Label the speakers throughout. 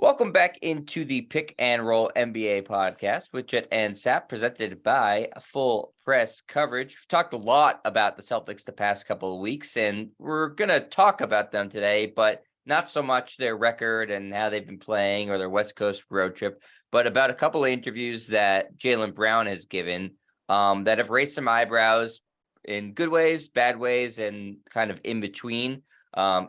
Speaker 1: Welcome back into the Pick and Roll NBA podcast with Jet and Sap, presented by Full Press Coverage. We've talked a lot about the Celtics the past couple of weeks, and we're going to talk about them today, but not so much their record and how they've been playing or their West Coast road trip, but about a couple of interviews that Jaylen Brown has given that have raised some eyebrows in good ways, bad ways, and kind of in between.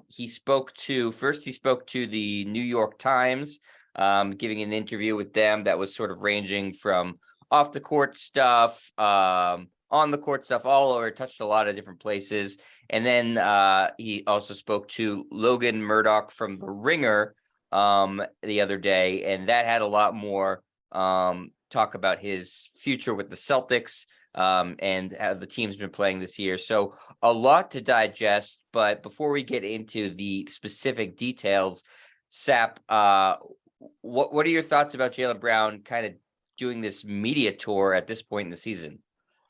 Speaker 1: He spoke to the New York Times, giving an interview with them that was sort of ranging from off the court stuff, on the court stuff, all over, touched a lot of different places. And then he also spoke to Logan Murdoch from The Ringer the other day, and that had a lot more talk about his future with the Celtics. And how the team's been playing this year. So a lot to digest, but before we get into the specific details, Sap, what are your thoughts about Jaylen Brown kind of doing this media tour at this point in the season?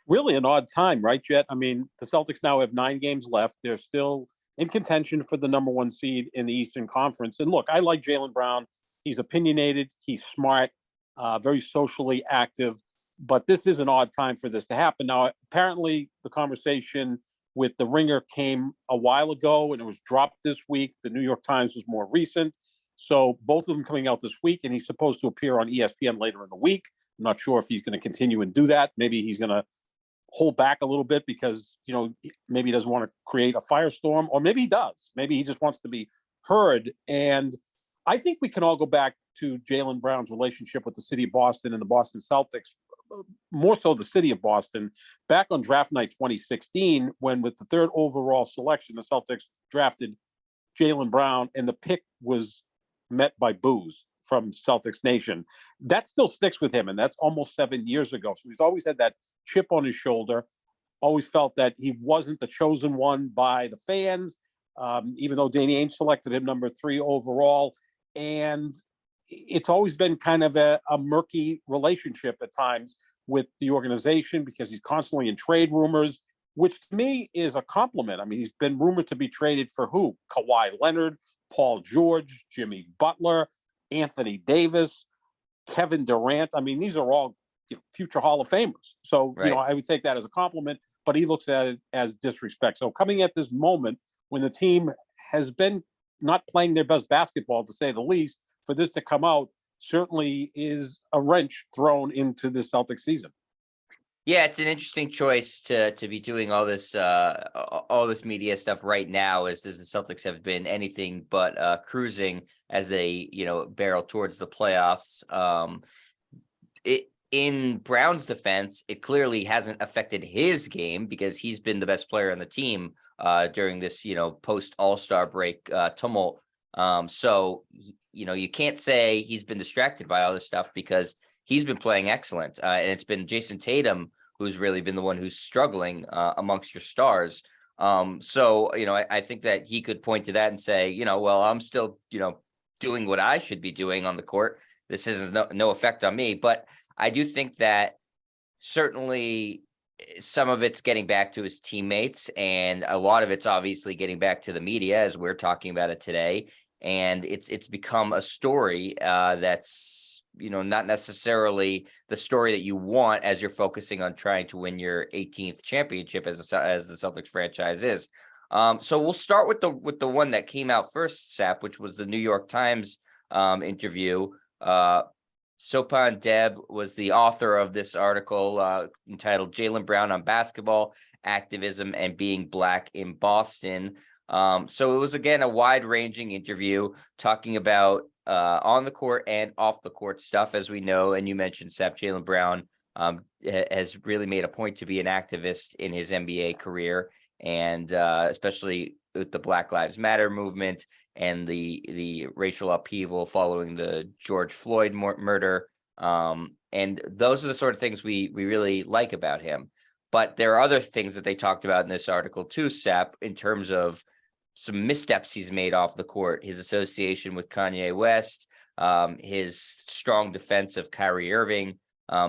Speaker 2: Really an odd time, right, Jet? I mean, the Celtics now have 9 games left. They're still in contention for the number 1 seed in the Eastern Conference. And look, I like Jaylen Brown. He's opinionated. He's smart, very socially active. But this is an odd time for this to happen. Now, apparently, the conversation with The Ringer came a while ago, and it was dropped this week. The New York Times was more recent. So both of them coming out this week, and he's supposed to appear on ESPN later in the week. I'm not sure if he's going to continue and do that. Maybe he's going to hold back a little bit because, maybe he doesn't want to create a firestorm, or maybe he does. Maybe he just wants to be heard. And I think we can all go back to Jaylen Brown's relationship with the city of Boston and the Boston Celtics, more so the city of Boston, back on draft night 2016, when with the 3rd overall selection, the Celtics drafted Jaylen Brown, and the pick was met by boos from Celtics Nation. That still sticks with him, and that's almost 7 years ago. So he's always had that chip on his shoulder, always felt that he wasn't the chosen one by the fans, even though Danny Ainge selected him number 3 overall. And it's always been kind of a murky relationship at times with the organization because he's constantly in trade rumors, which to me is a compliment. I mean, he's been rumored to be traded for who? Kawhi Leonard, Paul George, Jimmy Butler, Anthony Davis, Kevin Durant. I mean, these are all future Hall of Famers. So,
Speaker 1: Right.
Speaker 2: I would take that as a compliment, but he looks at it as disrespect. So coming at this moment when the team has been not playing their best basketball, to say the least, for this to come out certainly is a wrench thrown into this Celtics season.
Speaker 1: Yeah, it's an interesting choice to be doing all this media stuff right now, as the Celtics have been anything but cruising as they barrel towards the playoffs. In Brown's defense, it clearly hasn't affected his game because he's been the best player on the team during this post All-Star break tumult. So you can't say he's been distracted by all this stuff because he's been playing excellent. And it's been Jason Tatum who's really been the one who's struggling amongst your stars. So I think that he could point to that and say, well, I'm still, doing what I should be doing on the court. This is no effect on me. But I do think that certainly some of it's getting back to his teammates, and a lot of it's obviously getting back to the media as we're talking about it today. And it's become a story that's not necessarily the story that you want as you're focusing on trying to win your 18th championship as the Celtics franchise is. So we'll start with the one that came out first, Sap, which was the New York Times interview. Sopan Deb was the author of this article entitled "Jaylen Brown on Basketball, Activism, and Being Black in Boston." So it was, again, a wide-ranging interview talking about on the court and off the court stuff, as we know. And you mentioned, Sap, Jaylen Brown has really made a point to be an activist in his NBA career, and especially with the Black Lives Matter movement and the racial upheaval following the George Floyd murder. And those are the sort of things we really like about him. But there are other things that they talked about in this article too, Sap, in terms of some missteps he's made off the court, his association with Kanye West, his strong defense of Kyrie Irving,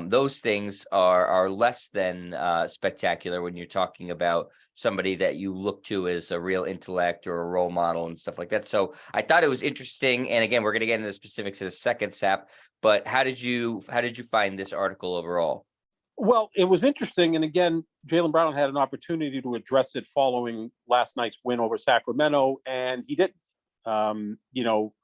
Speaker 1: Those things are less than spectacular when you're talking about somebody that you look to as a real intellect or a role model and stuff like that. So I thought it was interesting. And again, we're going to get into the specifics in a second, Sap. But how did you find this article overall?
Speaker 2: Well, it was interesting. And again, Jaylen Brown had an opportunity to address it following last night's win over Sacramento, and he didn't. You know,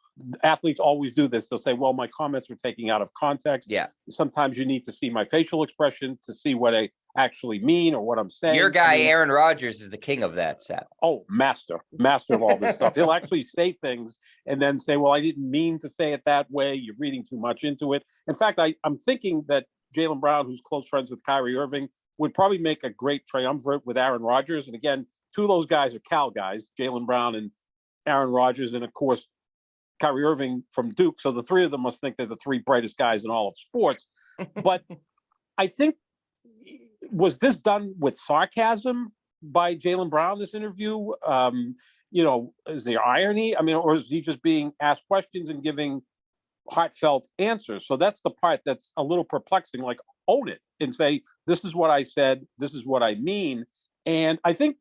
Speaker 2: athletes always do this. They'll say, well, my comments were taken out of context.
Speaker 1: Yeah.
Speaker 2: Sometimes you need to see my facial expression to see what I actually mean or what I'm saying.
Speaker 1: Your guy, Aaron Rodgers, is the king of that, Sap.
Speaker 2: Oh, master of all this stuff. He'll actually say things and then say, well, I didn't mean to say it that way. You're reading too much into it. In fact, I'm thinking that Jaylen Brown, who's close friends with Kyrie Irving, would probably make a great triumvirate with Aaron Rodgers. And again, two of those guys are Cal guys, Jaylen Brown and Aaron Rodgers, and of course, Kyrie Irving from Duke. So the three of them must think they're the three brightest guys in all of sports. But I think, was this done with sarcasm by Jaylen Brown, this interview? You know, is there irony? I mean, or is he just being asked questions and giving heartfelt answers? So that's the part that's a little perplexing. Like, own it and say, this is what I said, this is what I mean. And I think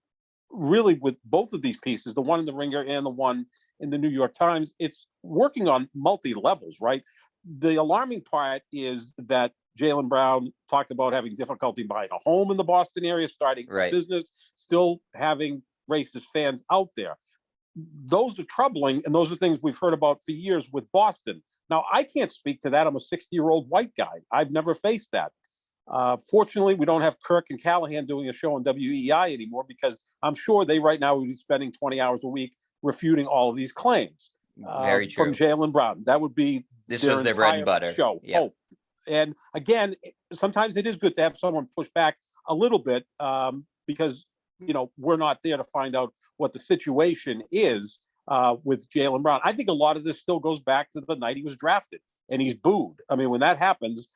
Speaker 2: really with both of these pieces, the one in the Ringer and the one in the New York Times, it's working on multi levels, right? The alarming part is that Jaylen Brown talked about having difficulty buying a home in the Boston area, starting a business, still having racist fans out there. Those are troubling, and those are things we've heard about for years with Boston. Now, I can't speak to that. I'm a 60-year-old white guy. I've never faced that. Fortunately, we don't have Kirk and Callahan doing a show on WEI anymore, because I'm sure they right now would be spending 20 hours a week refuting all of these claims.
Speaker 1: Very true.
Speaker 2: From Jaylen Brown. That would be
Speaker 1: was their bread and butter
Speaker 2: show.
Speaker 1: Yep.
Speaker 2: Oh, and again, sometimes it is good to have someone push back a little bit, because, you know, we're not there to find out what the situation is with Jaylen Brown. I think a lot of this still goes back to the night he was drafted and he's booed. I mean, when that happens,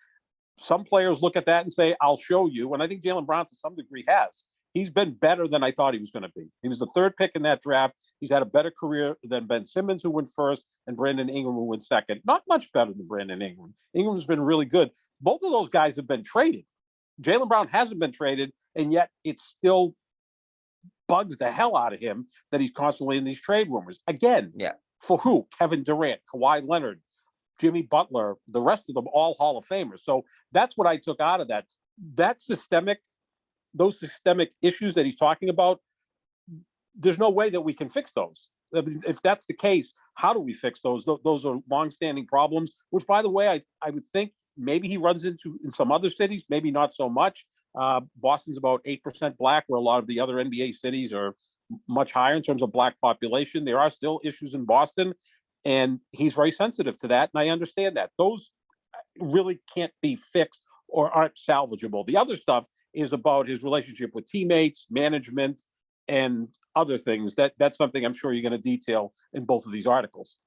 Speaker 2: some players look at that and say, I'll show you. And I think Jaylen Brown to some degree has. He's been better than I thought he was going to be. He was the third pick in that draft. He's had a better career than Ben Simmons, who went first, and Brandon Ingram, who went second. Not much better than Brandon Ingram. Ingram's been really good. Both of those guys have been traded. Jaylen Brown hasn't been traded, and yet it still bugs the hell out of him that he's constantly in these trade rumors. Again, for who? Kevin Durant, Kawhi Leonard, Jimmy Butler, the rest of them, all Hall of Famers. So that's what I took out of that. Those systemic issues that he's talking about, there's no way that we can fix those. I mean, if that's the case, how do we fix those? Those are longstanding problems, which, by the way, I would think maybe he runs into in some other cities, maybe not so much. Boston's about 8% black, where a lot of the other NBA cities are much higher in terms of black population. There are still issues in Boston, and he's very sensitive to that, and I understand that. Those really can't be fixed or aren't salvageable. The other stuff is about his relationship with teammates, management, and other things. That's something I'm sure you're going to detail in both of these articles.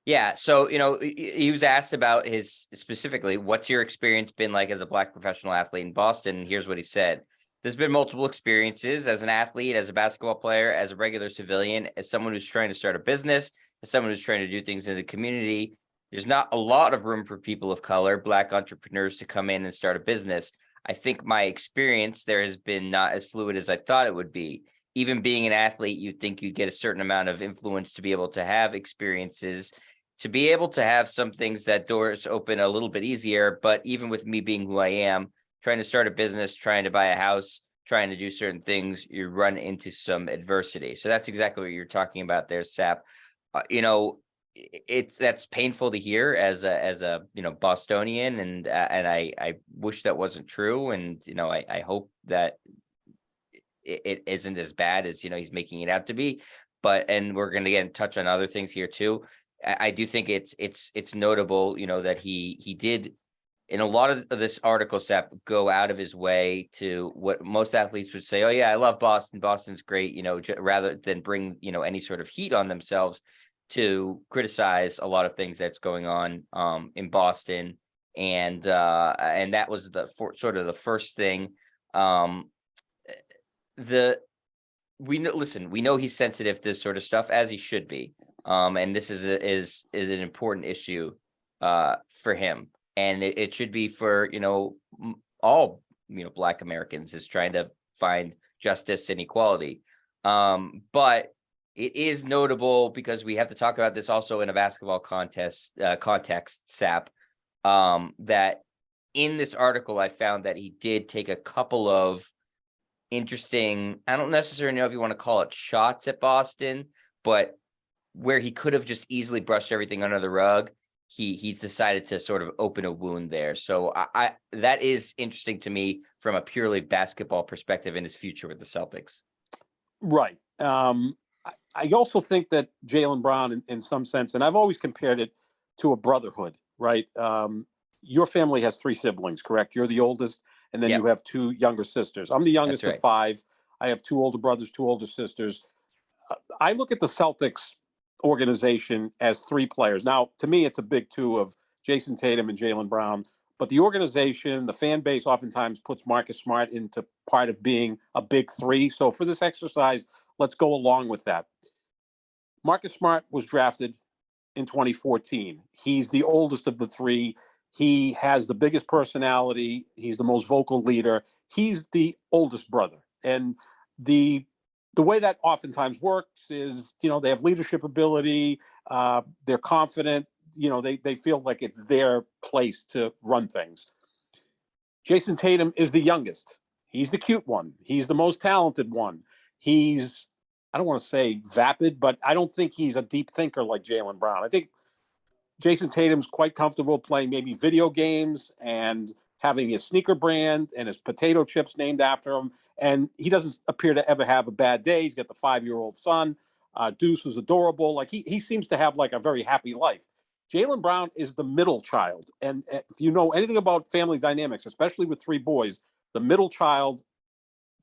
Speaker 1: Yeah. So, you know, he was asked about his specifically, what's your experience been like as a black professional athlete in Boston? And here's what he said. There's been multiple experiences as an athlete, as a basketball player, as a regular civilian, as someone who's trying to start a business, as someone who's trying to do things in the community. There's not a lot of room for people of color, black entrepreneurs, to come in and start a business. I think my experience there has been not as fluid as I thought it would be. Even being an athlete, you'd think you'd get a certain amount of influence to be able to have experiences, to be able to have some things that doors open a little bit easier. But even with me being who I am, trying to start a business, trying to buy a house, trying to do certain things, you run into some adversity. So that's exactly what you're talking about there, Sap. You know, that's painful to hear as a you know, Bostonian, and I wish that wasn't true, and you know, I hope that it isn't as bad as, you know, he's making it out to be. But, and we're going to again touch on other things here too. I do think it's notable, you know, that he did in a lot of this article, Sap, go out of his way to what most athletes would say, oh yeah, I love Boston, Boston's great, you know, rather than bring, you know, any sort of heat on themselves, to criticize a lot of things that's going on in Boston. And that was sort of the first thing. We know he's sensitive to this sort of stuff, as he should be. And this is an important issue for him. and it should be for, all, Black Americans, is trying to find justice and equality. But it is notable because we have to talk about this also in a basketball context, Sap, that in this article, I found that he did take a couple of interesting, I don't necessarily know if you want to call it shots at Boston, but where he could have just easily brushed everything under the rug, he's decided to sort of open a wound there. So I that is interesting to me from a purely basketball perspective in his future with the Celtics.
Speaker 2: Right. I also think that Jaylen Brown, in some sense, and I've always compared it to a brotherhood, right? Your family has three siblings, correct? You're the oldest, and then you
Speaker 1: Yep,
Speaker 2: have two younger sisters. I'm the
Speaker 1: that's
Speaker 2: youngest of
Speaker 1: right.
Speaker 2: five. I have two older brothers, two older sisters. I look at the Celtics organization as three players. Now, to me, it's a big two of Jason Tatum and Jaylen Brown. But the organization, the fan base, oftentimes puts Marcus Smart into part of being a big three. So for this exercise, let's go along with that. Marcus Smart was drafted in 2014. He's the oldest of the three. He has the biggest personality. He's the most vocal leader. He's the oldest brother. And the way that oftentimes works is, they have leadership ability. They're confident. They feel like it's their place to run things. Jason Tatum is the youngest. He's the cute one. He's the most talented one. He's, I don't want to say vapid, but I don't think he's a deep thinker like Jaylen Brown. I think Jason Tatum's quite comfortable playing maybe video games and having his sneaker brand and his potato chips named after him. And he doesn't appear to ever have a bad day. He's got the 5-year-old son. Deuce is adorable. Like he seems to have like a very happy life. Jaylen Brown is the middle child. And if you know anything about family dynamics, especially with three boys, the middle child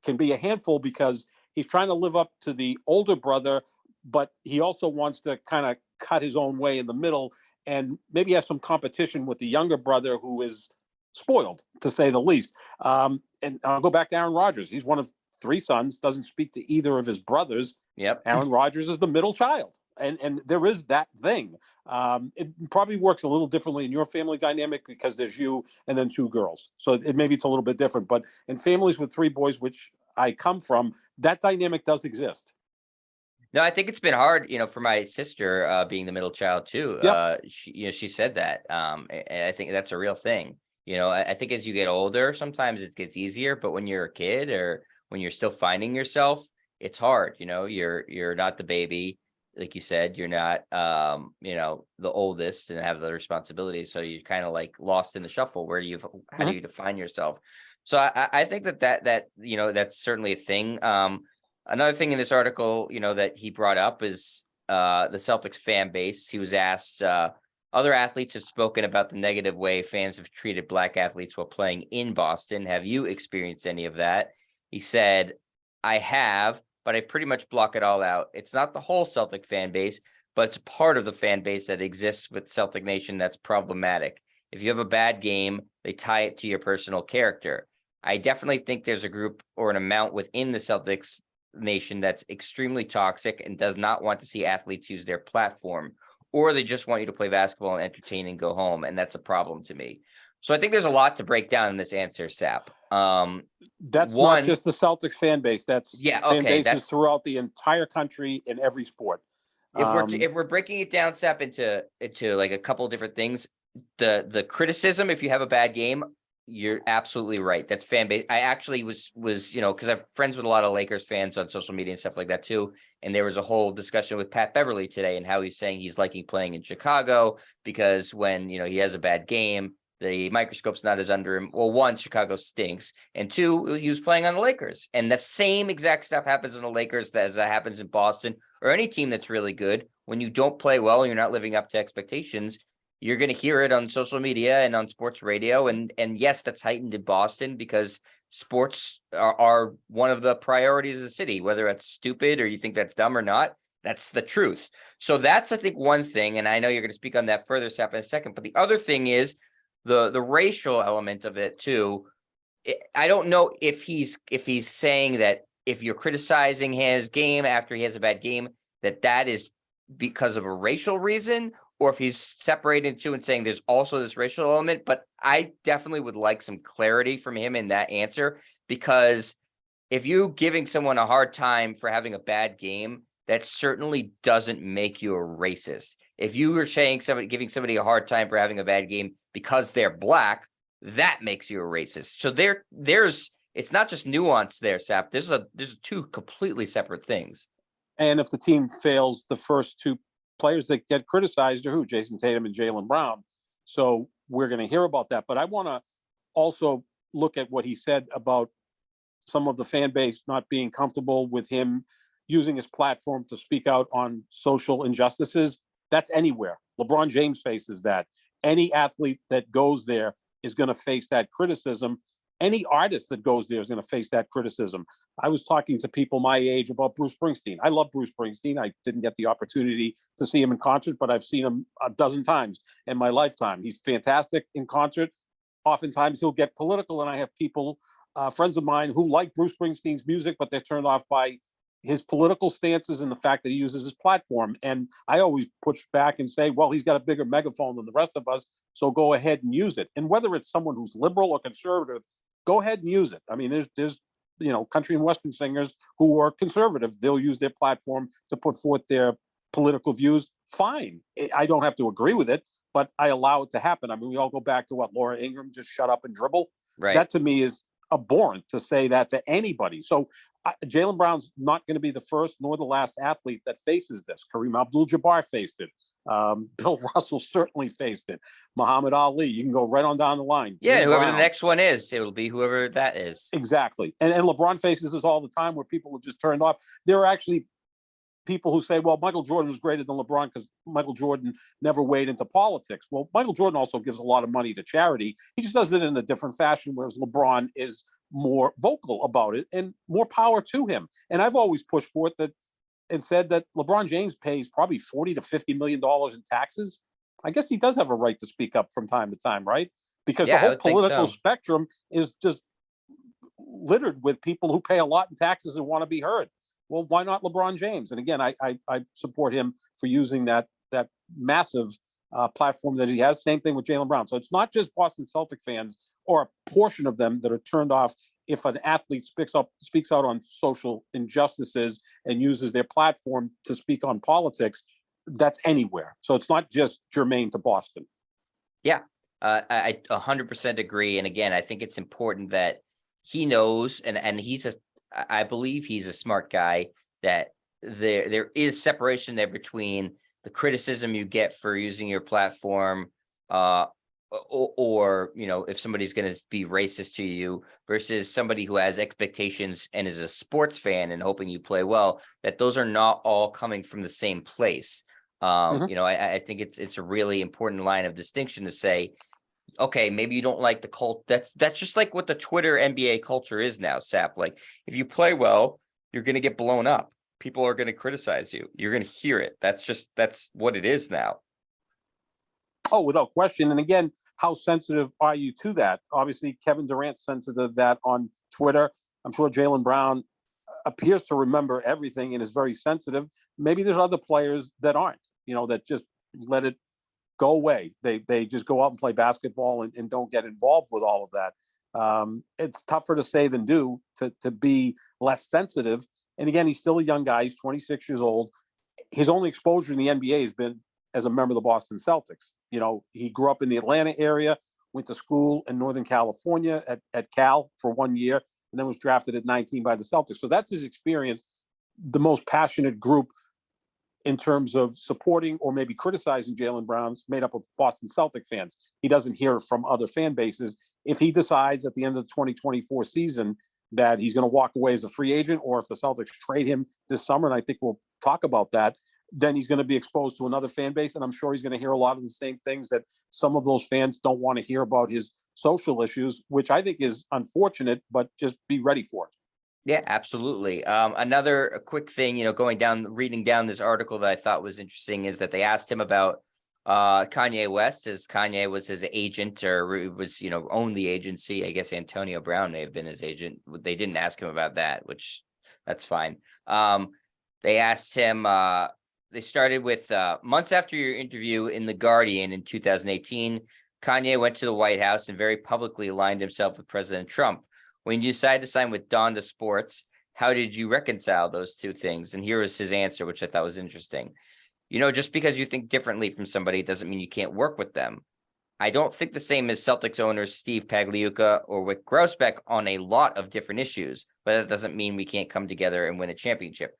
Speaker 2: can be a handful because he's trying to live up to the older brother, but he also wants to kind of cut his own way in the middle and maybe has some competition with the younger brother who is spoiled, to say the least. And I'll go back to Aaron Rodgers. He's one of three sons, doesn't speak to either of his brothers.
Speaker 1: Yep.
Speaker 2: Aaron Rodgers is the middle child. And there is that thing. It probably works a little differently in your family dynamic because there's you and then two girls. So maybe it's a little bit different. But in families with three boys, which I come from, that dynamic does exist.
Speaker 1: No, I think it's been hard, for my sister being the middle child too.
Speaker 2: Yep.
Speaker 1: She said that. And I think that's a real thing. I think as you get older, sometimes it gets easier, but when you're a kid or when you're still finding yourself, it's hard. You're not the baby, like you said. You're not, the oldest and have the responsibilities. So you're kind of like lost in the shuffle. How do you define yourself? So I think that that's certainly a thing. Another thing in this article, that he brought up is the Celtics fan base. He was asked, other athletes have spoken about the negative way fans have treated Black athletes while playing in Boston. Have you experienced any of that? He said, I have, but I pretty much block it all out. It's not the whole Celtic fan base, but it's part of the fan base that exists with Celtic Nation that's problematic. If you have a bad game, they tie it to your personal character. I definitely think there's a group or an amount within the Celtics Nation that's extremely toxic and does not want to see athletes use their platform, or they just want you to play basketball and entertain and go home. And that's a problem to me. So I think there's a lot to break down in this answer, Sap.
Speaker 2: That's not just the Celtics fan base. That's fan bases
Speaker 1: that's
Speaker 2: throughout the entire country in every sport.
Speaker 1: If we're breaking it down, Sap, into like a couple of different things, the criticism, if you have a bad game, you're absolutely right. That's fan base. I actually was because I'm friends with a lot of Lakers fans on social media and stuff like that too. And there was a whole discussion with Pat Beverly today and how he's saying he's liking playing in Chicago because when he has a bad game, the microscope's not as under him. Well, one, Chicago stinks, and two, he was playing on the Lakers, and the same exact stuff happens in the Lakers as that happens in Boston or any team that's really good. When you don't play well and you're not living up to expectations, you're going to hear it on social media and on sports radio. And yes, that's heightened in Boston because sports are one of the priorities of the city, whether it's stupid or you think that's dumb or not. That's the truth. So that's, I think, one thing. And I know you're going to speak on that further, Sap, in a second. But the other thing is the racial element of it too. I don't know if he's saying that if you're criticizing his game after he has a bad game, that is because of a racial reason, or if he's separating two and saying there's also this racial element. But I definitely would like some clarity from him in that answer, because if you giving someone a hard time for having a bad game, that certainly doesn't make you a racist. If you were saying giving somebody a hard time for having a bad game because they're black, that makes you a racist. So there's it's not just nuance there, Sap. There's two completely separate things.
Speaker 2: And if the team fails, the first two players that get criticized are who? Jason Tatum and Jaylen Brown. So we're going to hear about that. But I want to also look at what he said about some of the fan base not being comfortable with him using his platform to speak out on social injustices. That's anywhere. LeBron James faces that. Any athlete that goes there is going to face that criticism. Any artist that goes there is going to face that criticism. I was talking to people my age about Bruce Springsteen. I love Bruce Springsteen. I didn't get the opportunity to see him in concert, but I've seen him a dozen times in my lifetime. He's fantastic in concert. Oftentimes he'll get political, and I have people, friends of mine, who like Bruce Springsteen's music, but they're turned off by his political stances and the fact that he uses his platform. And I always push back and say, well, he's got a bigger megaphone than the rest of us, so go ahead and use it. And whether it's someone who's liberal or conservative, go ahead and use it. I mean, there's country and western singers who are conservative. They'll use their platform to put forth their political views. Fine. I don't have to agree with it, but I allow it to happen. I mean, we all go back to what Laura Ingraham, just shut up and dribble.
Speaker 1: Right.
Speaker 2: That to me is abhorrent to say that to anybody. So Jaylen Brown's not going to be the first nor the last athlete that faces this. Kareem Abdul-Jabbar faced it. Bill Russell certainly faced it. Muhammad Ali, you can go right on down the line.
Speaker 1: Yeah,
Speaker 2: Jim
Speaker 1: whoever
Speaker 2: Brown.
Speaker 1: the next one is, it'll be whoever that is.
Speaker 2: Exactly. And LeBron faces this all the time where people are just turned off. There are actually people who say, well, Michael Jordan was greater than LeBron because Michael Jordan never weighed into politics. Well, Michael Jordan also gives a lot of money to charity. He just does it in a different fashion, whereas LeBron is more vocal about it, and more power to him. And I've always pushed forth that and said that LeBron James pays probably $40 to $50 million in taxes. I guess he does have a right to speak up from time to time, right? Because the whole political spectrum is just littered with people who pay a lot in taxes and want to be heard. Well, why not LeBron James? And again, I support him for using that massive platform that he has. Same thing with Jaylen Brown. So it's not just Boston Celtic fans or a portion of them that are turned off if an athlete speaks out on social injustices and uses their platform to speak on politics. That's anywhere. So it's not just germane to Boston.
Speaker 1: Yeah, I 100% agree. And again, I think it's important that he knows, and I believe he's a smart guy, that there is separation there between the criticism you get for using your platform, or if somebody's going to be racist to you versus somebody who has expectations and is a sports fan and hoping you play well, that those are not all coming from the same place. I think it's a really important line of distinction to say, okay, maybe you don't like the cult. That's just like what the Twitter NBA culture is now, Sap. Like, if you play well, you're going to get blown up. People are going to criticize you. You're going to hear it. That's what it is now.
Speaker 2: Oh, without question. And again, how sensitive are you to that? Obviously, Kevin Durant's sensitive to that on Twitter. I'm sure Jaylen Brown appears to remember everything and is very sensitive. Maybe there's other players that aren't, that just let it go away. They just go out and play basketball and don't get involved with all of that. It's tougher to say than do to be less sensitive. And again, he's still a young guy. He's 26 years old. His only exposure in the NBA has been as a member of the Boston Celtics. He grew up in the Atlanta area, went to school in Northern California at Cal for 1 year, and then was drafted at 19 by the Celtics. So that's his experience. The most passionate group in terms of supporting or maybe criticizing Jaylen Brown's made up of Boston Celtic fans. He doesn't hear from other fan bases. If he decides at the end of the 2024 season that he's going to walk away as a free agent, or if the Celtics trade him this summer, and I think we'll talk about that, then he's going to be exposed to another fan base. And I'm sure he's going to hear a lot of the same things that some of those fans don't want to hear about his social issues, which I think is unfortunate, but just be ready for it.
Speaker 1: Yeah, absolutely. Another quick thing, reading down this article that I thought was interesting is that they asked him about Kanye West, as Kanye was his agent, or was, owned the agency. I guess Antonio Brown may have been his agent. They didn't ask him about that, which that's fine. They asked him, they started with months after your interview in The Guardian in 2018, Kanye went to the White House and very publicly aligned himself with President Trump. When you decided to sign with Donda Sports, how did you reconcile those two things? And here was his answer, which I thought was interesting. Just because you think differently from somebody doesn't mean you can't work with them. I don't think the same as Celtics owners Steve Pagliuca or Wyc Grousbeck on a lot of different issues, but that doesn't mean we can't come together and win a championship.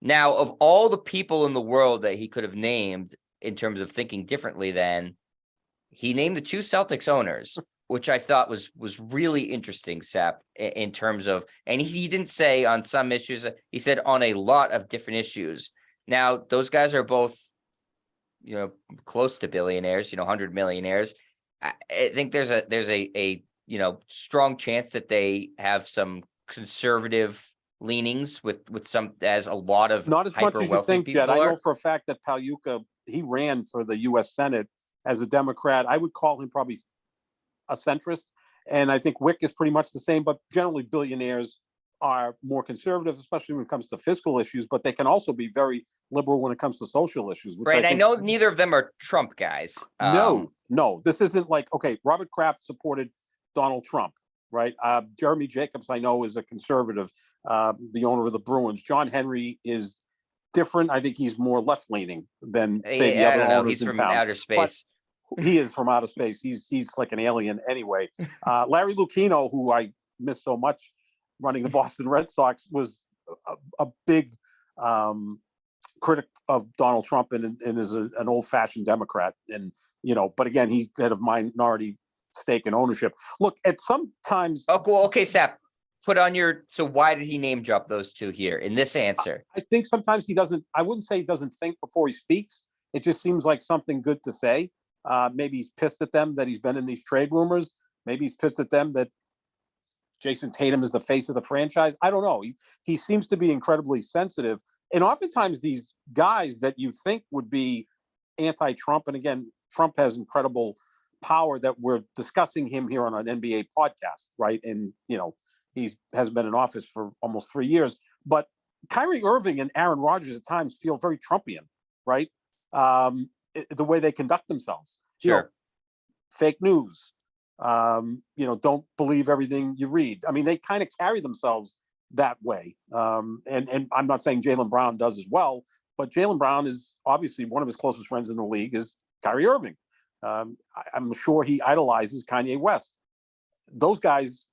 Speaker 1: Now, of all the people in the world that he could have named in terms of thinking differently, then he named the two Celtics owners, which I thought was really interesting, Sap, in terms of, and he didn't say on some issues, he said on a lot of different issues. Now, those guys are both, close to billionaires, 100 millionaires. I think there's a strong chance that they have some conservative leanings with some, as a lot of
Speaker 2: not as much as you think, Jed. I know for a fact that Pagliuca, he ran for the U.S. Senate as a Democrat. I would call him probably a centrist, and I think Wyc is pretty much the same. But generally, billionaires are more conservative, especially when it comes to fiscal issues. But they can also be very liberal when it comes to social issues.
Speaker 1: Right. I know neither of them are Trump guys.
Speaker 2: No. This isn't like, okay, Robert Kraft supported Donald Trump. Right. Jeremy Jacobs, I know, is a conservative, the owner of the Bruins. John Henry is different. I think he's more left leaning than, say, the other owners
Speaker 1: he's
Speaker 2: in
Speaker 1: from
Speaker 2: town.
Speaker 1: outer space.
Speaker 2: But he is from outer space. He's like an alien anyway. Larry Lucchino, who I miss so much running the Boston Red Sox, was a big critic of Donald Trump and is an old fashioned Democrat. And, but again, he's head of minority stake in ownership. Look, at sometimes.
Speaker 1: Oh, cool. Okay, Sap, put on your. So why did he name drop those two here in this answer?
Speaker 2: I think sometimes he doesn't. I wouldn't say he doesn't think before he speaks. It just seems like something good to say. Maybe he's pissed at them that he's been in these trade rumors. Maybe he's pissed at them that Jason Tatum is the face of the franchise. I don't know. He seems to be incredibly sensitive. And oftentimes these guys that you think would be anti-Trump, and again, Trump has incredible power, that we're discussing him here on an NBA podcast, right? And, he has been in office for almost 3 years. But Kyrie Irving and Aaron Rodgers at times feel very Trumpian, right? The way they conduct themselves.
Speaker 1: Sure.
Speaker 2: Fake news. Don't believe everything you read. I mean, they kind of carry themselves that way. And I'm not saying Jaylen Brown does as well, but Jaylen Brown is obviously one of his closest friends in the league is Kyrie Irving. I'm sure he idolizes Kanye West. Those guys,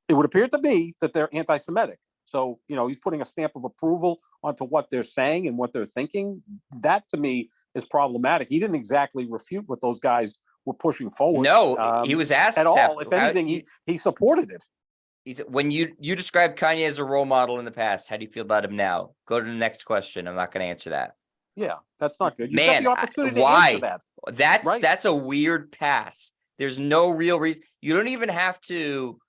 Speaker 2: it would appear to me that they're anti-Semitic. So, he's putting a stamp of approval onto what they're saying and what they're thinking. That, to me, is problematic. He didn't exactly refute what those guys were pushing forward.
Speaker 1: No, he was asked
Speaker 2: at all. If anything, he supported it.
Speaker 1: When you described Kanye as a role model in the past, how do you feel about him now? Go to the next question. I'm not going to answer that.
Speaker 2: Yeah, that's not good. You
Speaker 1: Man,
Speaker 2: got the opportunity
Speaker 1: why?
Speaker 2: to answer that.
Speaker 1: That's a weird pass. There's no real reason. You don't even have to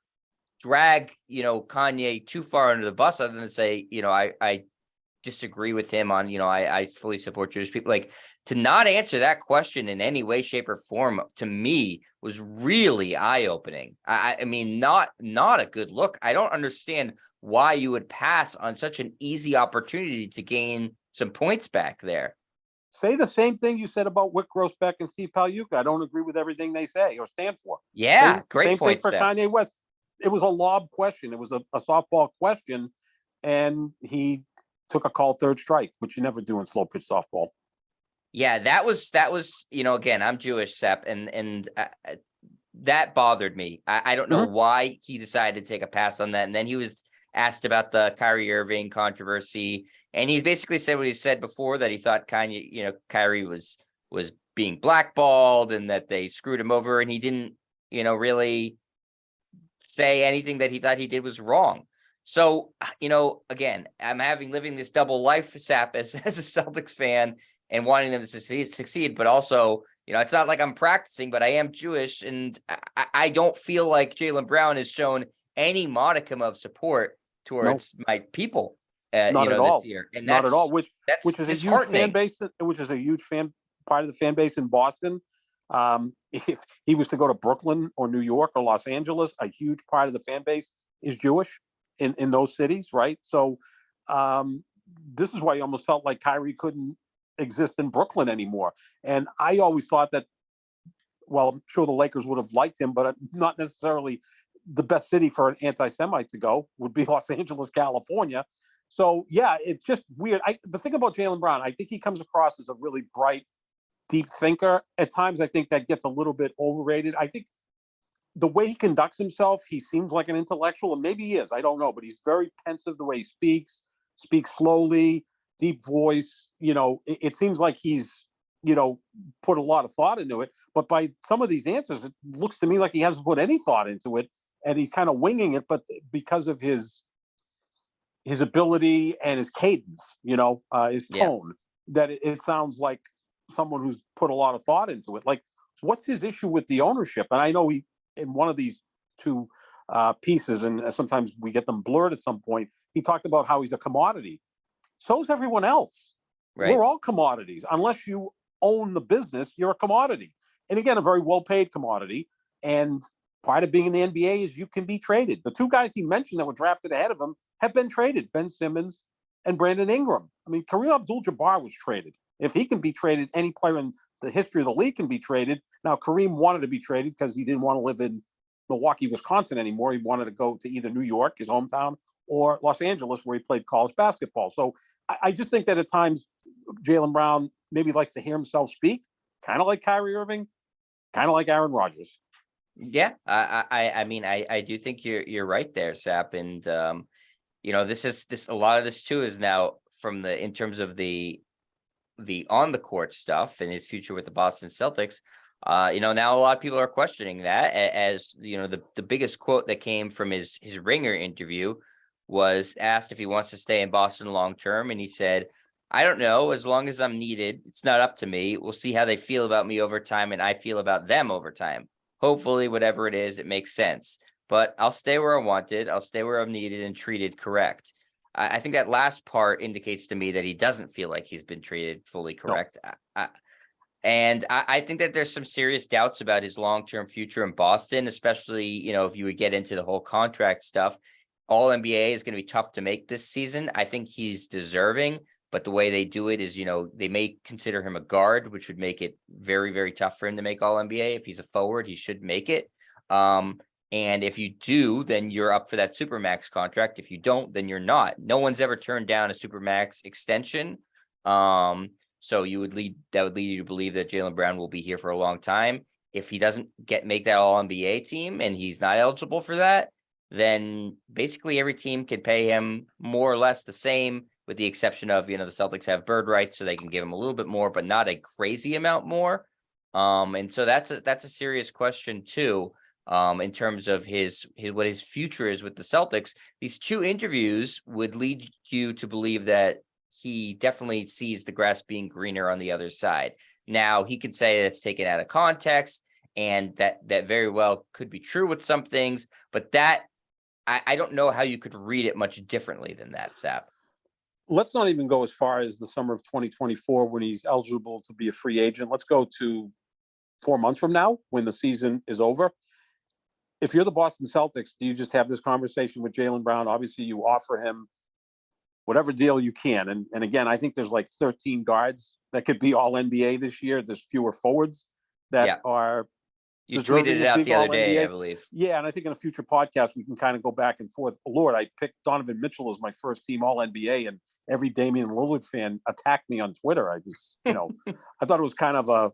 Speaker 1: drag, Kanye too far under the bus other than say, I disagree with him on, I fully support Jewish people. Like, to not answer that question in any way, shape, or form, to me, was really eye-opening. I mean, not a good look. I don't understand why you would pass on such an easy opportunity to gain some points back there.
Speaker 2: Say the same thing you said about Wyc Grousbeck and Steve Pagliuca. I don't agree with everything they say or stand for.
Speaker 1: Yeah, great point.
Speaker 2: Same thing for Kanye West. It was a lob question. It was a softball question, and he took a call third strike, which you never do in slow pitch softball.
Speaker 1: Yeah, that was again, I'm Jewish, Sep, and that bothered me. I don't know why he decided to take a pass on that. And then he was asked about the Kyrie Irving controversy, and he basically said what he said before, that he thought Kyrie was being blackballed and that they screwed him over, and he didn't, really say anything that he thought he did was wrong. So, again, I'm living this double life, Sap, as a Celtics fan and wanting them to succeed, but also, it's not like I'm practicing, but I am Jewish, and I don't feel like Jaylen Brown has shown any modicum of support towards my people,
Speaker 2: not at all.
Speaker 1: This year. And
Speaker 2: not at all. Which is a huge fan base. Which is a huge part of the fan base in Boston. If he was to go to Brooklyn or New York or Los Angeles, a huge part of the fan base is Jewish in those cities, right? So this is why you almost felt like Kyrie couldn't exist in Brooklyn anymore. And I always thought that, well, I'm sure the Lakers would have liked him, but not necessarily the best city for an anti-Semite to go would be Los Angeles, California. So, yeah, it's just weird. The thing about Jaylen Brown, I think he comes across as a really bright, deep thinker. At times, I think that gets a little bit overrated. I think the way he conducts himself, he seems like an intellectual, and maybe he is. I don't know, but he's very pensive the way he speaks slowly, deep voice. It seems like he's, put a lot of thought into it. But by some of these answers, it looks to me like he hasn't put any thought into it, and he's kind of winging it. But because of his ability and his cadence, his tone, that it sounds like someone who's put a lot of thought into it. Like, what's his issue with the ownership? And I know he, in one of these two pieces, and sometimes we get them blurred at some point, he talked about how he's a commodity. So is everyone else.
Speaker 1: Right.
Speaker 2: We're all commodities. Unless you own the business, you're a commodity. And again, a very well-paid commodity. And part of being in the NBA is you can be traded. The two guys he mentioned that were drafted ahead of him have been traded, Ben Simmons and Brandon Ingram. I mean, Kareem Abdul-Jabbar was traded. If he can be traded, any player in the history of the league can be traded. Now, Kareem wanted to be traded because he didn't want to live in Milwaukee, Wisconsin anymore. He wanted to go to either New York, his hometown, or Los Angeles, where he played college basketball. So I just think that at times Jaylen Brown maybe likes to hear himself speak, kind of like Kyrie Irving, kind of like Aaron Rodgers.
Speaker 1: Yeah, I mean, I do think you're right there, Sap. And this a lot of this too is now from in terms of the on the court stuff and his future with the Boston Celtics. Now a lot of people are questioning that, as the biggest quote that came from his Ringer interview was asked if he wants to stay in Boston long term, and he said, "I don't know. As long as I'm needed, it's not up to me. We'll see how they feel about me over time, and I feel about them over time. Hopefully, whatever it is, it makes sense. But I'll stay where I wanted. I'll stay where I'm needed and treated correct." I think that last part indicates to me that he doesn't feel like he's been treated fully correct. No. I think that there's some serious doubts about his long-term future in Boston, especially, if you would get into the whole contract stuff. All NBA is going to be tough to make this season. I think he's deserving, but the way they do it is, they may consider him a guard, which would make it very, very tough for him to make all NBA. If he's a forward, he should make it. And if you do, then you're up for that Supermax contract. If you don't, then you're not. No one's ever turned down a Supermax extension. So that would lead you to believe that Jaylen Brown will be here for a long time. If he doesn't make that all NBA team and he's not eligible for that, then basically every team can pay him more or less the same, with the exception of, the Celtics have bird rights, so they can give him a little bit more, but not a crazy amount more. And so that's a serious question too. In terms of what his future is with the Celtics. These two interviews would lead you to believe that he definitely sees the grass being greener on the other side. Now, he could say that's taken out of context, and that very well could be true with some things, but that I don't know how you could read it much differently than that, Sap.
Speaker 2: Let's not even go as far as the summer of 2024 when he's eligible to be a free agent. Let's go to 4 months from now when the season is over. If you're the Boston Celtics, do you just have this conversation with Jaylen Brown? Obviously, you offer him whatever deal you can. And again, I think there's like 13 guards that could be all NBA this year. There's fewer forwards that are
Speaker 1: You tweeted it out the other day,
Speaker 2: NBA.
Speaker 1: I believe.
Speaker 2: Yeah, and I think in a future podcast, we can kind of go back and forth. Lord, I picked Donovan Mitchell as my first team all NBA, and every Damian Lillard fan attacked me on Twitter. I just, I thought it was kind of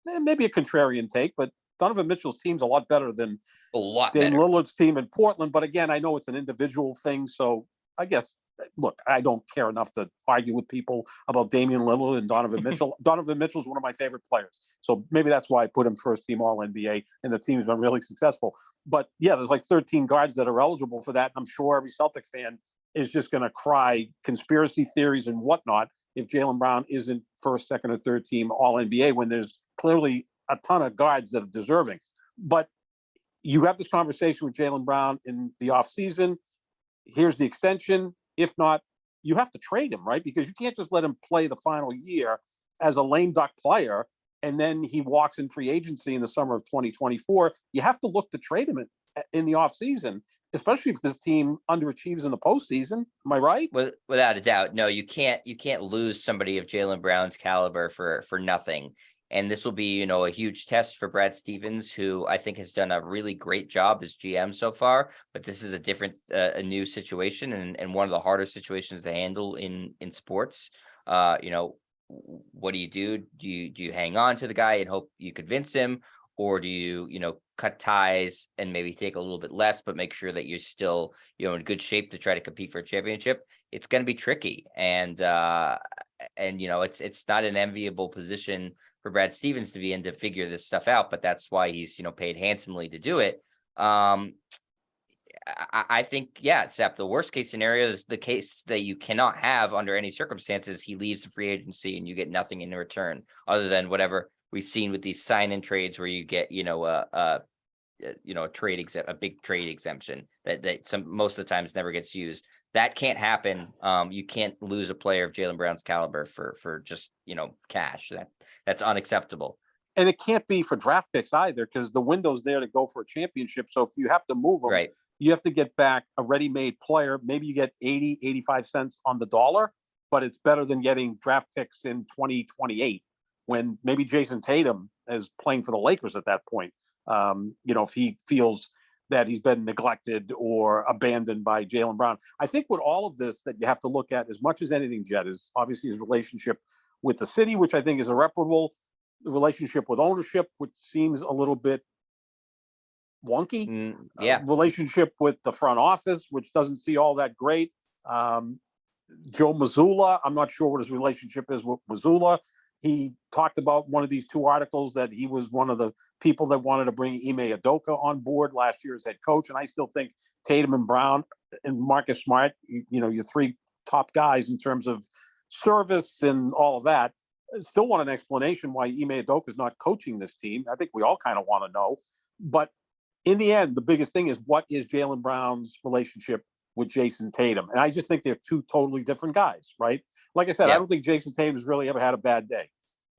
Speaker 2: maybe a contrarian take, but Donovan Mitchell's team's a lot better than Damian Lillard's team in Portland. But again, I know it's an individual thing. So I guess, look, I don't care enough to argue with people about Damian Lillard and Donovan Mitchell. Donovan Mitchell's one of my favorite players. So maybe that's why I put him first team all NBA, and the team's been really successful. But yeah, there's like 13 guards that are eligible for that. I'm sure every Celtic fan is just going to cry conspiracy theories and whatnot if Jaylen Brown isn't first, second, or third team all NBA, when there's clearly a ton of guards that are deserving. But you have this conversation with Jaylen Brown in the offseason. Here's the extension. If not, you have to trade him, right? Because you can't just let him play the final year as a lame duck player, and then he walks in free agency in the summer of 2024. You have to look to trade him in the offseason, especially if this team underachieves in the postseason. Am I right?
Speaker 1: Without a doubt. No, you can't lose somebody of Jaylen Brown's caliber for nothing. And this will be, a huge test for Brad Stevens, who I think has done a really great job as GM so far. But this is a new situation, and one of the harder situations to handle in sports. What do you do? Do you hang on to the guy and hope you convince him, or do you cut ties and maybe take a little bit less, but make sure that you're still in good shape to try to compete for a championship? It's going to be tricky, and it's not an enviable position for Brad Stevens to be in to figure this stuff out, but that's why he's paid handsomely to do it. I think, yeah, Sap, the worst case scenario is the case that you cannot have under any circumstances. He leaves the free agency and you get nothing in return other than whatever we've seen with these sign-in trades where you get, a big trade exemption that most of the times never gets used. That can't happen. You can't lose a player of Jaylen Brown's caliber for just, cash. That's unacceptable.
Speaker 2: And it can't be for draft picks either, because the window's there to go for a championship. So if you have to move them,
Speaker 1: Right.
Speaker 2: you have to get back a ready-made player. Maybe you get 80, 85 cents on the dollar, but it's better than getting draft picks in 2028 when maybe Jason Tatum is playing for the Lakers at that point. If he feels that he's been neglected or abandoned by Jaylen Brown. I think with all of this that you have to look at as much as anything, Jed, is obviously his relationship with the city, which I think is irreparable. The relationship with ownership, which seems a little bit wonky. Relationship with the front office, which doesn't see all that great. Joe Mazzulla, I'm not sure what his relationship is with Mazzulla. He talked about one of these two articles that he was one of the people that wanted to bring Ime Udoka on board last year as head coach. And I still think Tatum and Brown and Marcus Smart, your three top guys in terms of service and all of that. Still want an explanation why Ime Udoka is not coaching this team. I think we all kind of want to know. But in the end, the biggest thing is, what is Jaylen Brown's relationship with Jason Tatum? And I just think they're two totally different guys, right? Like I said, I don't think Jason Tatum has really ever had a bad day.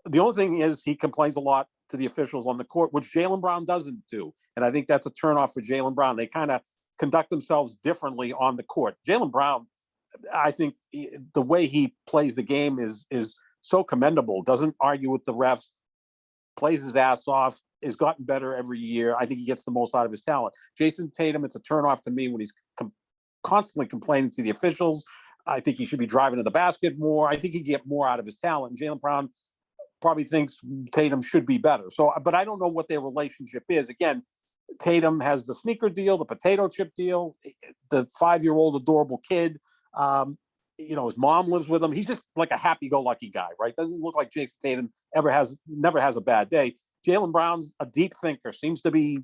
Speaker 2: The only thing is he complains a lot to the officials on the court, which Jaylen Brown doesn't do. And I think that's a turnoff for Jaylen Brown. They kind of conduct themselves differently on the court. Jaylen Brown, I think the way he plays the game is so commendable. Doesn't argue with the refs, plays his ass off, has gotten better every year. I think he gets the most out of his talent. Jason Tatum, it's a turnoff to me when he's constantly complaining to the officials. I think he should be driving to the basket more. I think he get more out of his talent. And Jaylen Brown probably thinks Tatum should be better. So, but I don't know what their relationship is. Again, Tatum has the sneaker deal, the potato chip deal, the 5-year-old adorable kid. His mom lives with him. He's just like a happy-go-lucky guy, right? Doesn't look like Jason Tatum never has a bad day. Jaylen Brown's a deep thinker, seems to be,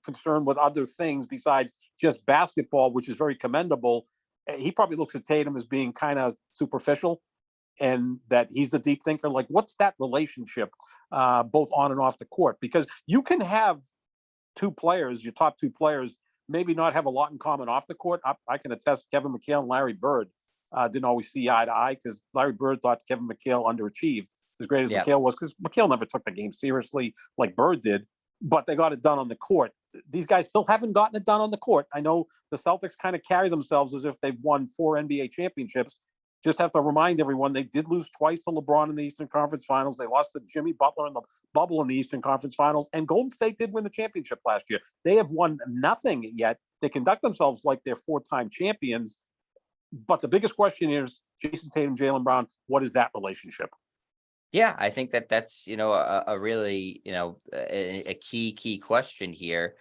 Speaker 2: concerned with other things besides just basketball, which is very commendable. He probably looks at Tatum as being kind of superficial, and that he's the deep thinker. Like, what's that relationship, both on and off the court? Because you can have two players, your top two players, maybe not have a lot in common off the court. I can attest Kevin McHale and Larry Bird didn't always see eye to eye, because Larry Bird thought Kevin McHale underachieved as great as McHale was, because McHale never took the game seriously like Bird did, but they got it done on the court. These guys still haven't gotten it done on the court. I know the Celtics kind of carry themselves as if they've won 4 NBA championships. Just have to remind everyone they did lose twice to LeBron in the Eastern Conference Finals. They lost to Jimmy Butler in the bubble in the Eastern Conference Finals. And Golden State did win the championship last year. They have won nothing yet. They conduct themselves like they're 4-time champions. But the biggest question is, Jason Tatum, Jaylen Brown, what is that relationship?
Speaker 1: Yeah, I think that's a really a key question here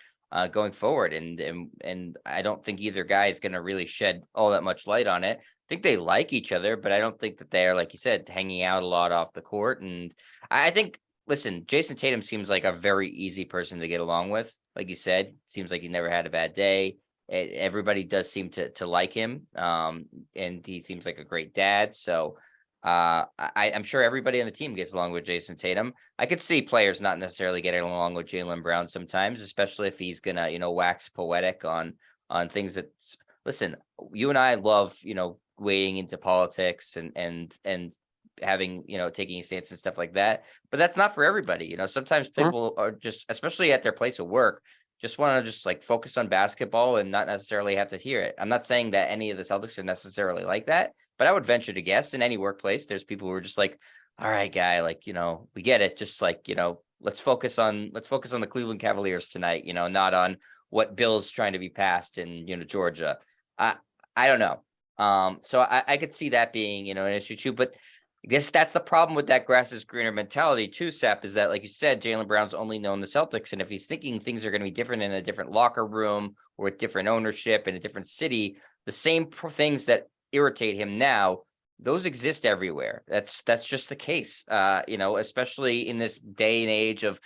Speaker 1: going forward, and I don't think either guy is going to really shed all that much light on it. I think they like each other, but I don't think that they are, like you said, hanging out a lot off the court. And I think, listen, Jason Tatum seems like a very easy person to get along with. Like you said, seems like he never had a bad day. Everybody does seem to like him, and he seems like a great dad. So I'm sure everybody on the team gets along with Jason Tatum. I could see players not necessarily getting along with Jaylen Brown sometimes, especially if he's gonna wax poetic on things that. Listen, you and I love wading into politics and having taking a stance and stuff like that, but that's not for everybody. Sometimes people are just, especially at their place of work, just want to just like focus on basketball and not necessarily have to hear it. I'm not saying that any of the Celtics are necessarily like that, but I would venture to guess in any workplace, there's people who are just like, all right, guy, like, we get it. Just like, let's focus on the Cleveland Cavaliers tonight, not on what bill's trying to be passed in, Georgia. I don't know. So I could see that being, an issue too, but I guess that's the problem with that grass is greener mentality too, Sap, is that, like you said, Jaylen Brown's only known the Celtics. And if he's thinking things are going to be different in a different locker room or with different ownership in a different city, the same things that irritate him now, those exist everywhere. That's just the case, especially in this day and age of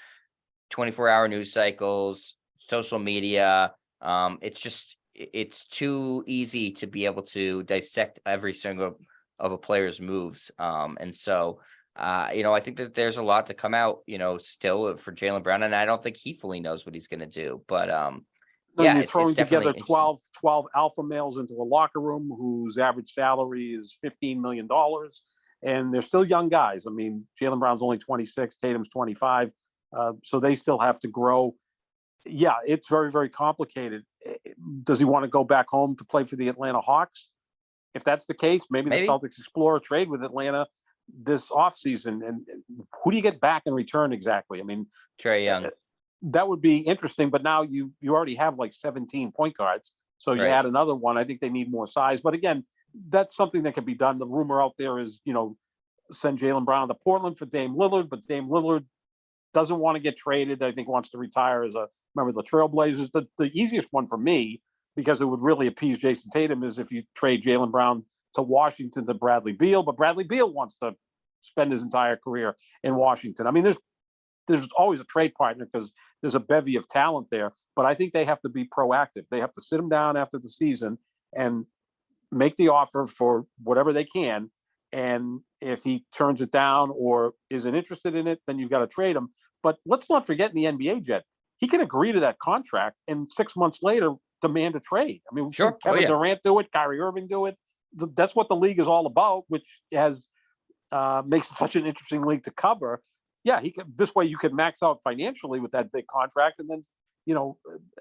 Speaker 1: 24-hour news cycles, social media. It's too easy to be able to dissect every single of a player's moves. And so, I think that there's a lot to come out, still for Jaylen Brown, and I don't think he fully knows what he's going to do. But
Speaker 2: you're throwing together 12 alpha males into a locker room whose average salary is $15 million, and they're still young guys. I mean, Jaylen Brown's only 26, Tatum's 25, so they still have to grow. Yeah, it's very, very complicated. Does he want to go back home to play for the Atlanta Hawks? If that's the case, maybe the Celtics explore a trade with Atlanta this offseason. And who do you get back in return exactly? I mean,
Speaker 1: Trae Young.
Speaker 2: That would be interesting, but now you already have like 17 point guards. So you add another one. I think they need more size. But again, that's something that can be done. The rumor out there is, send Jaylen Brown to Portland for Dame Lillard, but Dame Lillard doesn't want to get traded. I think wants to retire as a member of the Trailblazers. The easiest one for me, because it would really appease Jason Tatum, is if you trade Jaylen Brown to Washington to Bradley Beal, but Bradley Beal wants to spend his entire career in Washington. I mean, there's always a trade partner because there's a bevy of talent there, but I think they have to be proactive. They have to sit him down after the season and make the offer for whatever they can. And if he turns it down or isn't interested in it, then you've got to trade him. But let's not forget in the NBA, Jet, he can agree to that contract and 6 months later demand a trade. I mean, we've seen Kevin Durant do it, Kyrie Irving do it. That's what the league is all about, which has makes it such an interesting league to cover. Yeah, this way you could max out financially with that big contract, and then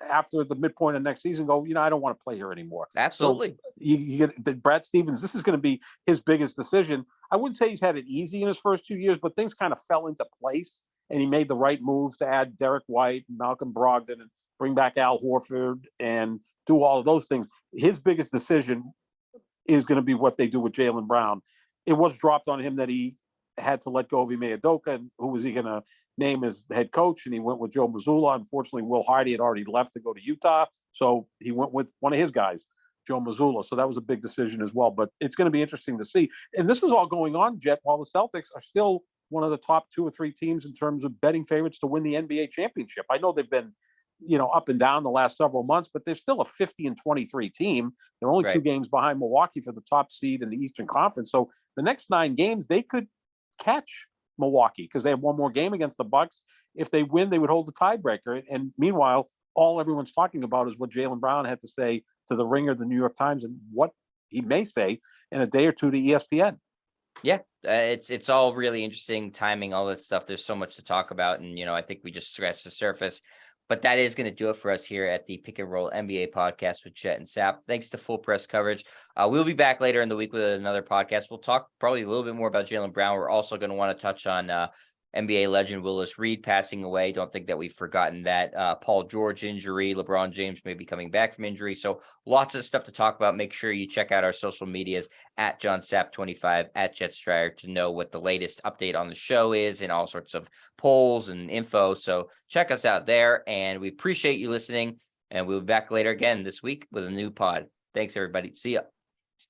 Speaker 2: after the midpoint of next season, go, I don't want to play here anymore.
Speaker 1: Absolutely.
Speaker 2: So you get Brad Stevens. This is going to be his biggest decision. I wouldn't say he's had it easy in his first 2 years, but things kind of fell into place, and he made the right moves to add Derek White, Malcolm Brogdon, and bring back Al Horford and do all of those things. His biggest decision is going to be what they do with Jaylen Brown. It was dropped on him that he had to let go of Ime Udoka, and who was he going to name as head coach? And he went with Joe Mazzulla. Unfortunately, Will Hardy had already left to go to Utah, so he went with one of his guys, Joe Mazzulla. So that was a big decision as well. But it's going to be interesting to see. And this is all going on, Jet, while the Celtics are still one of the top 2 or 3 teams in terms of betting favorites to win the NBA championship. I know they've been up and down the last several months, but they're still a 50-23 team. They're only 2 games behind Milwaukee for the top seed in the Eastern Conference. So the next 9 games, they could catch Milwaukee because they have one more game against the Bucks. If they win, they would hold the tiebreaker. And meanwhile, all everyone's talking about is what Jaylen Brown had to say to the Ringer, the New York Times, and what he may say in a day or two to ESPN.
Speaker 1: Yeah, it's all really interesting timing, all that stuff. There's so much to talk about, and I think we just scratched the surface. But that is going to do it for us here at the Pick and Roll NBA podcast with Chet and Sap. Thanks to Full Press Coverage. We'll be back later in the week with another podcast. We'll talk probably a little bit more about Jaylen Brown. We're also going to want to touch on NBA legend Willis Reed passing away. Don't think that we've forgotten that. Paul George injury. LeBron James may be coming back from injury. So lots of stuff to talk about. Make sure you check out our social medias at JohnSap25, at Jet Stryer to know what the latest update on the show is and all sorts of polls and info. So check us out there. And we appreciate you listening. And we'll be back later again this week with a new pod. Thanks, everybody. See ya.